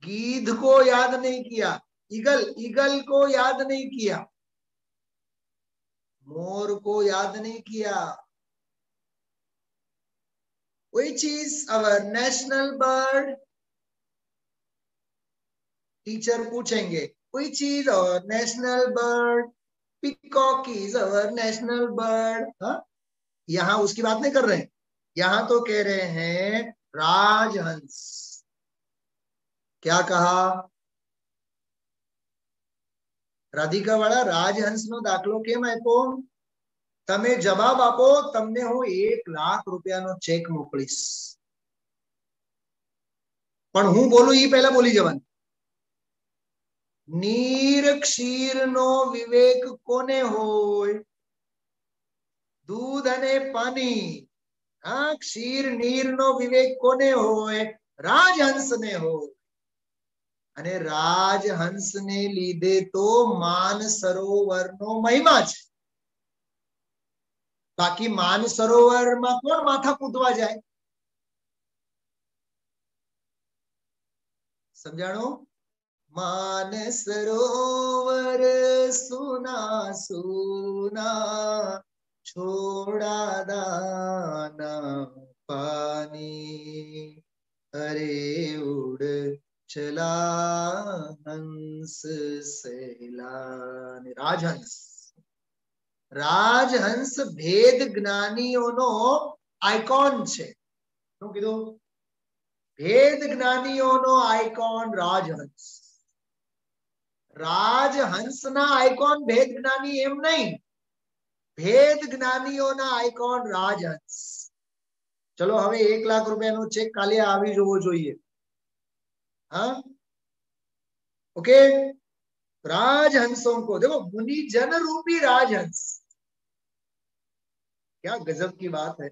[SPEAKER 2] गीध को याद नहीं किया, ईगल को याद नहीं किया, मोर को याद नहीं किया। Which is our national bird? Teacher पूछेंगे which is our national bird? Peacock is our national bird। हाँ, यहाँ उसकी बात नहीं कर रहे हैं, यहाँ तो कह रहे हैं राजहंस। क्या कहा? राधिका वाला राजहंस नो दाखलो केम आप्यो? तमे जवाब आपो, तमने हूँ 1 लाख रुपया नो चेक मोकलीश, पण हूँ बोलू ई पहला बोली जवान। नीर क्षीर नो विवेक कोने होय? दूध अने पानी। हाँ, क्षीर नीर नो विवेक कोने होय? राजहंस ने होय। अने राजहंस ने लीधे तो मान सरोवर नो महिमा छे। बाकी मान सरोवर में कोण माथा कूदवा जाए? समझाणो? मान सरोवर सुना सुना छोड़ा दाना पानी, अरे उड़ चला हंस सહેલાને राजहंस राजहंस भेद ज्ञानीઓનો આઇકોન છે શું કીધું भेद ज्ञानीઓનો આઇકોન राजहंस राजहंसના આઇકોન भेद ज्ञानी એમ નહીં भेद જ્ઞાનીઓના આઇકોન राजहंस चलो હવે 1 લાખ રૂપિયાનો ચેક કાલે આવી જવો જોઈએ हाँ ओके राजहंसों को देखो मुनि जन रूपी राजहंस क्या गजब की बात है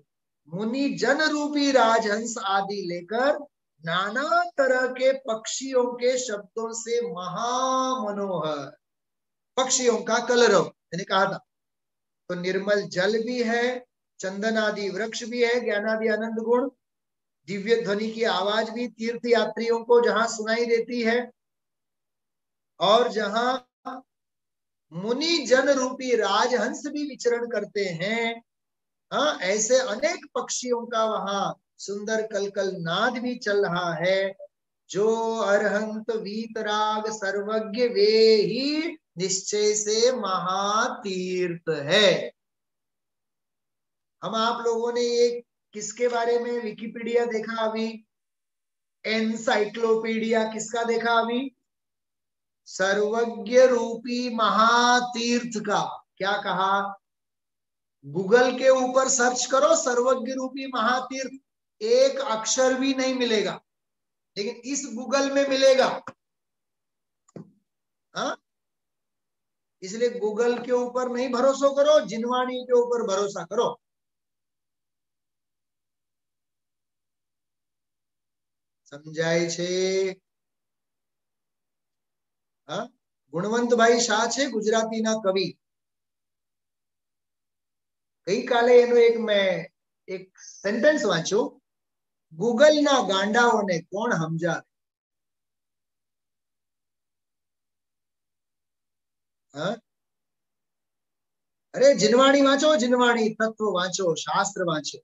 [SPEAKER 2] मुनि जन रूपी राजहंस आदि लेकर नाना तरह के पक्षियों के शब्दों से महामनोहर पक्षियों का कलरव मैंने कहा था तो निर्मल जल भी है चंदन आदि वृक्ष भी है ज्ञानादि आनंद गुण दिव्य ध्वनि की आवाज भी तीर्थ यात्रियों को जहां सुनाई देती है और जहां मुनि जन रूपी राजहंस भी विचरण करते हैं हाँ ऐसे अनेक पक्षियों का वहां सुंदर कलकल नाद भी चल रहा है जो अरहंत वीतराग सर्वज्ञ वे ही निश्चय से महातीर्थ है हम आप लोगों ने ये किसके बारे में विकिपीडिया देखा अभी एनसाइक्लोपीडिया किसका देखा अभी सर्वज्ञ रूपी महातीर्थ का क्या कहा गूगल के ऊपर सर्च करो सर्वज्ञ रूपी महातीर्थ एक अक्षर भी नहीं मिलेगा लेकिन इस गूगल में मिलेगा हाँ इसलिए गूगल के ऊपर नहीं भरोसा करो जिनवाणी के ऊपर भरोसा करो समझाय छे हाँ गुणवंत भाई शाह छे गुजराती ना कवि गई काले एनो एक मैं एक सेंटेंस वांचो गूगल ना गांडाओने कोण समझा हाँ अरे जिनवाणी वांचो जिनवाणी तत्व वांचो शास्त्र वांचो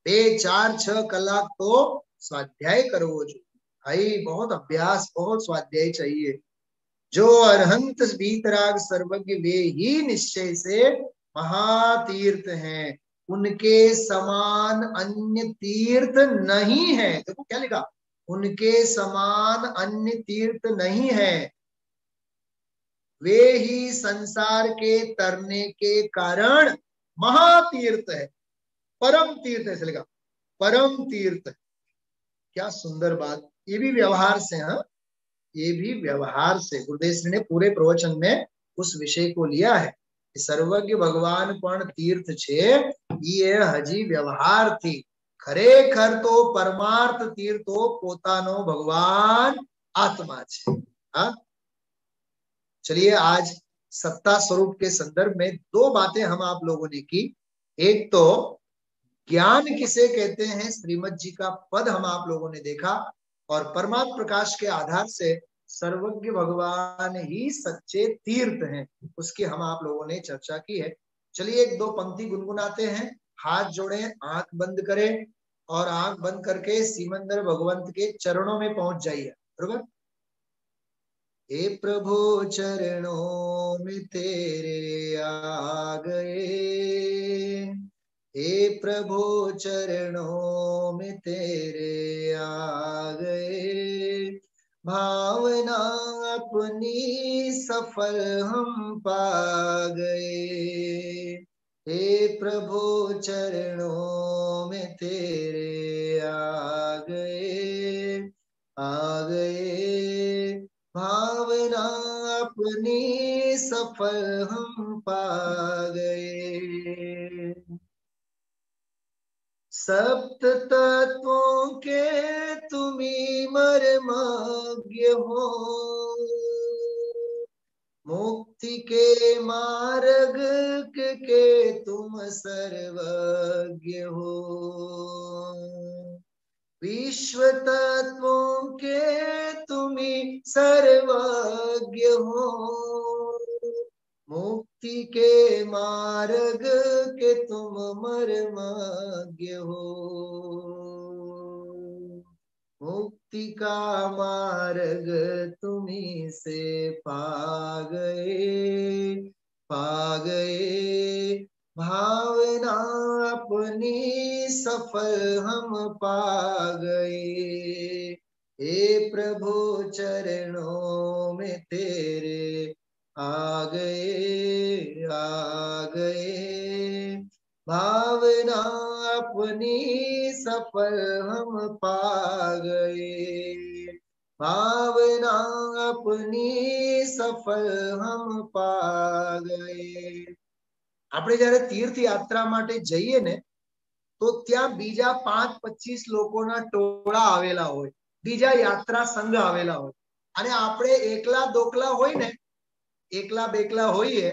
[SPEAKER 2] 2-4-6 कलाक तो स्वाध्याय करवो जो भाई बहुत अभ्यास बहुत स्वाध्याय चाहिए जो अरहंत वीतराग सर्वज्ञ वे ही निश्चय से महातीर्थ हैं उनके समान अन्य तीर्थ नहीं है देखो क्या लिखा उनके समान अन्य तीर्थ नहीं है वे ही संसार के तरने के कारण महातीर्थ है परम तीर्थ ऐसे लिखा परम तीर्थ क्या सुंदर बात ये भी व्यवहार से हाँ ये भी व्यवहार से गुरुदेव श्री ने पूरे प्रवचन में उस विषय को लिया है सर्वज्ञ भगवान पण तीर्थ छे ये हजी व्यवहार थी खरेखर तो परमार्थ तीर्थो पोतानो भगवान आत्मा छे हाँ चलिए आज सत्ता स्वरूप के संदर्भ में 2 बातें हम आप लोगों ने की एक तो ज्ञान किसे कहते हैं श्रीमद जी का पद हम आप लोगों ने देखा और परमात्म प्रकाश के आधार से सर्वज्ञ भगवान ही सच्चे तीर्थ हैं उसकी हम आप लोगों ने चर्चा की है चलिए 1-2 पंक्ति गुनगुनाते हैं हाथ जोड़े आंख बंद करें और आंख बंद करके सीमंदर भगवंत के चरणों में पहुंच जाइए बरोबर हे प्रभु चरणों में तेरे आ गए हे प्रभु चरणों में तेरे आ गए भावना अपनी सफल हम पा गए हे प्रभु चरणों में तेरे आ गए भावना अपनी सफल हम पा गए सप्त तत्वों के तुम्ही मर्मज्ञ हो मुक्ति के मार्ग के तुम सर्वज्ञ हो विश्व तत्वों के तुम्ही सर्वज्ञ हो मुक्ति के मार्ग के तुम मर्मज्ञ हो मुक्ति का मार्ग तुम्हीं से पा गए भावना अपनी सफल हम पा गए। हे प्रभु चरणों में तेरे आ गए भावना अपनी सफल हम पा गए भावना अपनी सफल हम पा गए। આપણે જ્યારે તીર્થ યાત્રા માટે જઈએ ને તો ત્યાં બીજા 5-25 લોકોના ટોળા આવેલા હોય, બીજા યાત્રા સંઘ આવેલા હોય અને આપણે એકલા દોકલા હોય ને, એકલા બેકલા હોઈએ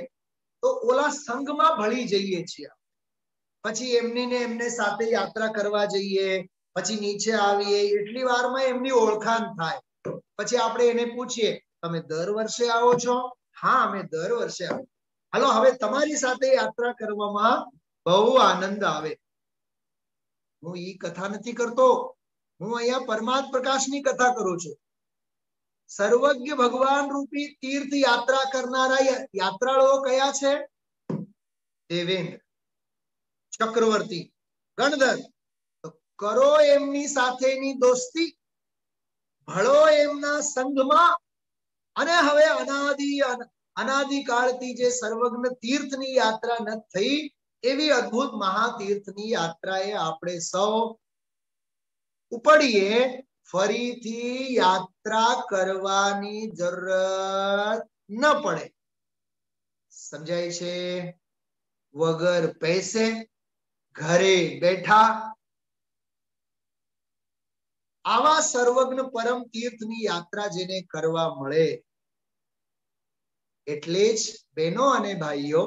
[SPEAKER 2] તો ઓલા સંઘમાં ભળી જઈએ છીએ। પછી એમની ને એમને સાથે યાત્રા કરવા જઈએ, પછી નીચે આવીએ, એટલી વારમાં એમની ઓળખાણ થાય। પછી આપણે એને પૂછીએ તમે દર વર્ષે આવો છો? હા, અમે દર વર્ષે આવીએ। હાલો હવે તમારી સાથે યાત્રા કરવામાં બહુ આનંદ આવે। હું ઈ કથા નથી કરતો, હું અહીંયા પરમાત્મ પ્રકાશની કથા કરું છું। સર્વજ્ઞ ભગવાન રૂપી તીર્થ યાત્રા કરનારા યાત્રાળુઓ કયા છે? દેવેન્દ્ર, ચક્રવર્તી, ગણધર। તો કરો એમની સાથેની દોસ્તી, ભળો એમના સંઘમાં અને હવે અનાદિકાળથી જે સર્વજ્ઞ તીર્થની યાત્રા ન થઈ એવી અદ્ભુત મહાતીર્થની યાત્રાએ આપણે સૌ ઉપડીએ। ફરીથી યાત્રા કરવાની જરૂરત ન પડે। સમજાય છે? વગર પૈસે ઘરે બેઠા આવા સર્વજ્ઞ પરમ તીર્થની યાત્રા જેને કરવા મળે, એટલે જ બહેનો અને ભાઈઓ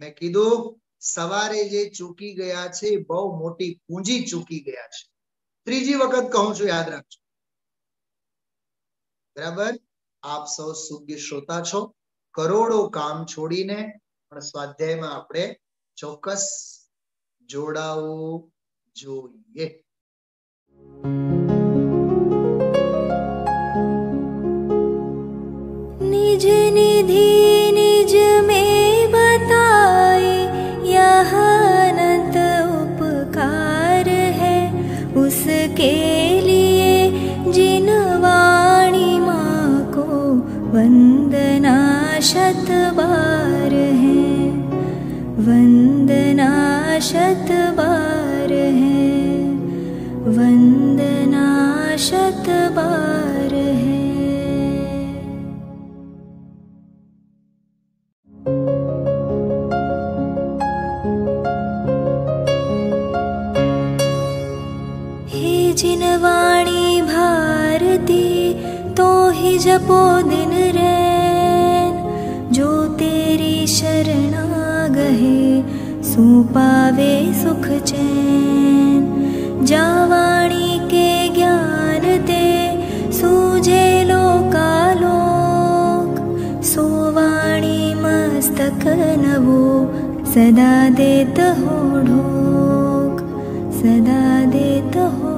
[SPEAKER 2] મેં કીધું સવારે જે ચૂકી ગયા છે બહુ મોટી પૂંજી ચૂકી ગયા છે। ત્રીજી વખત કહું છું, યાદ રાખજો, બરાબર? આપ સૌ સુગ્ય શ્રોતા છો, કરોડો કામ છોડીને પણ સ્વાધ્યાયમાં આપણે ચોક્કસ જોડાવું જોઈએ।
[SPEAKER 1] निज निधि निज में बताए यह अनंत उपकार है, उसके लिए जिन वाणी माँ को वंदना शत बार है, वंदना शत बार है, वंदना शत बार है। जिन वाणी भारती तो ही जपो दिन रैन, जो तेरी शरणा गहे सो पावे सुख चैन। जा वाणी के ज्ञान ते सूझे लोकालोक, सो वाणी मस्तक नवो सदा देत हो ढोक, सदा देत हो